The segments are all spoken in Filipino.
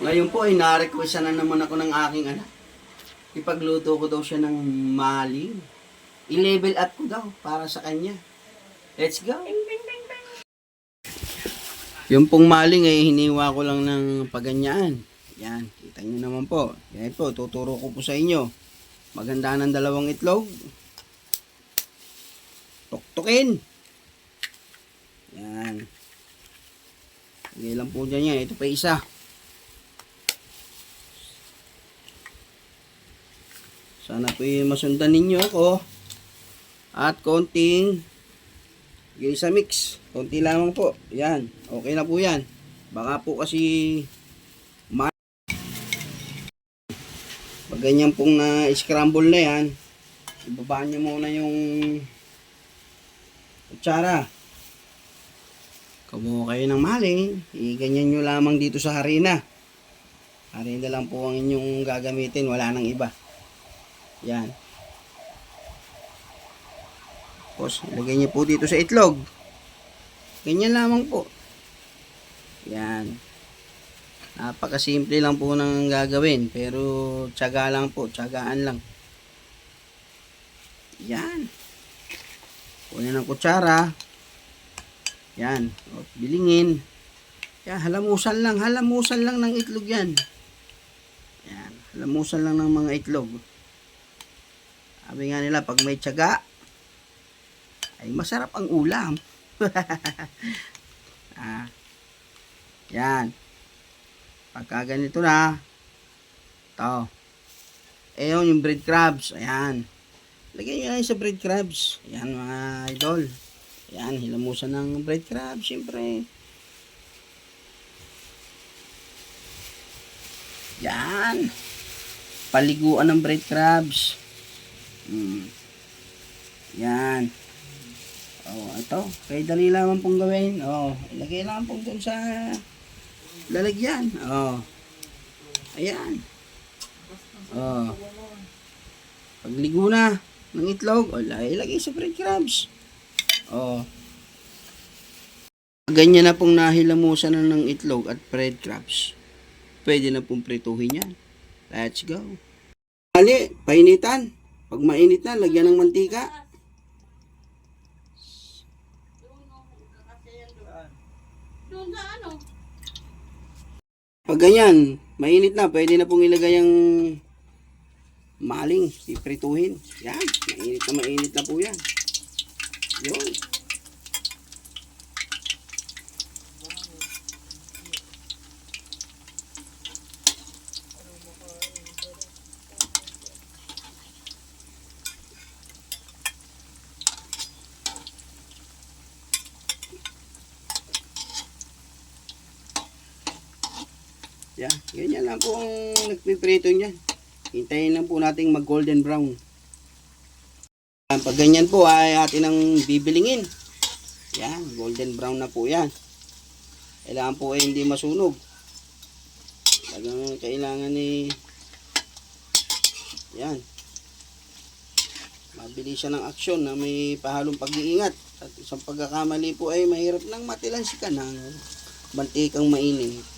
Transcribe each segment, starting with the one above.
Ngayon po ay na-request na naman ako ng aking anak. Ipagluto ko daw siya ng maling. I-level up ko daw para sa kanya. Let's go! Yung pong maling ay hiniwa ko lang ng paganyaan. Yan, kita nyo naman po. Yan po, tuturo ko po sa inyo. Maganda ng dalawang itlog. Tuktukin. Yan. Lagay lang po dyan yan. Ito pa isa. Sana po masundan ninyo ako. At konting ginisa mix. Konti lamang po. Yan. Okay na po yan. Baka po kasi pag ganyan pong na-scramble na yan, ibabaan nyo muna yung kutsara. Kumuha kayo ng maling, i-ganyan nyo lamang dito sa harina. Harina lang po ang inyong gagamitin, wala nang iba. Yan. Tapos, ilagay nyo po dito sa itlog. Ganyan lamang po. Yan. Napakasimple lang po ng gagawin, pero tiyaga lang po, tiyagaan lang. Yan. Kunin ng kutsara. Yan. O, bilingin. Yan, halamusan lang ng itlog yan. Yan, halamusan lang ng mga itlog. Sabi nga nila, pag may tiyaga, ay masarap ang ulam. Yan. Pagka ganito na, ito. Ayun, yung breadcrumbs. Ayan. Lagyan nyo lang sa breadcrumbs. Ayan, mga idol. Ayan, hilamusan ng breadcrumbs, siyempre. Yan. Paliguan ng breadcrumbs. Yan. Oh, ito. Kaya dali lang pong gawin. Oh, ilagay lang pong dun sa lalagyan. Oh. Ayan. Oh. Pagligo na ng itlog, ilagay sa breadcrumbs. Oh. Ganyan na pong nahilamusan na ng itlog at breadcrumbs. Pwede na pong prituhin yan. Let's go. Mali, painitan. Pag mainit na, lagyan ng mantika. Pag ganyan, mainit na, pwede na pong ilagay ang maling, iprituhin. Yan, mainit na po yan. Yun. Yan, ganyan lang po ang nagpiprito niyan. Hintayin lang po natin mag golden brown. Pag ganyan po ay atin ang bibilingin. Yan, golden brown na po yan. Kailangan po ay hindi masunog. Kailangan yan. Mabilis siya ng aksyon na may pahalong pag-iingat. At isang pagkakamali po ay mahirap nang matilansikan ng mantikang mainit.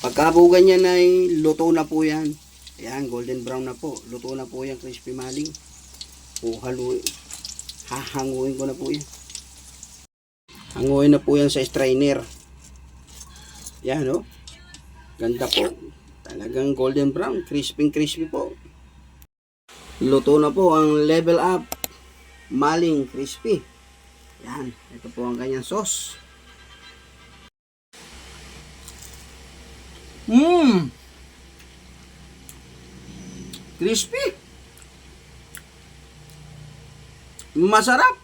Pagkabugan niya na ay luto na po yan. Ayan, golden brown na po. Luto na po yan, crispy maling. Hahanguin ko na po yan. Hanguin na po yan sa strainer. Yan, no? Ganda po. Talagang golden brown. Crispy po. Luto na po ang level up maling crispy. Yan. Ito po ang kanyang sauce. Crispy. Masarap.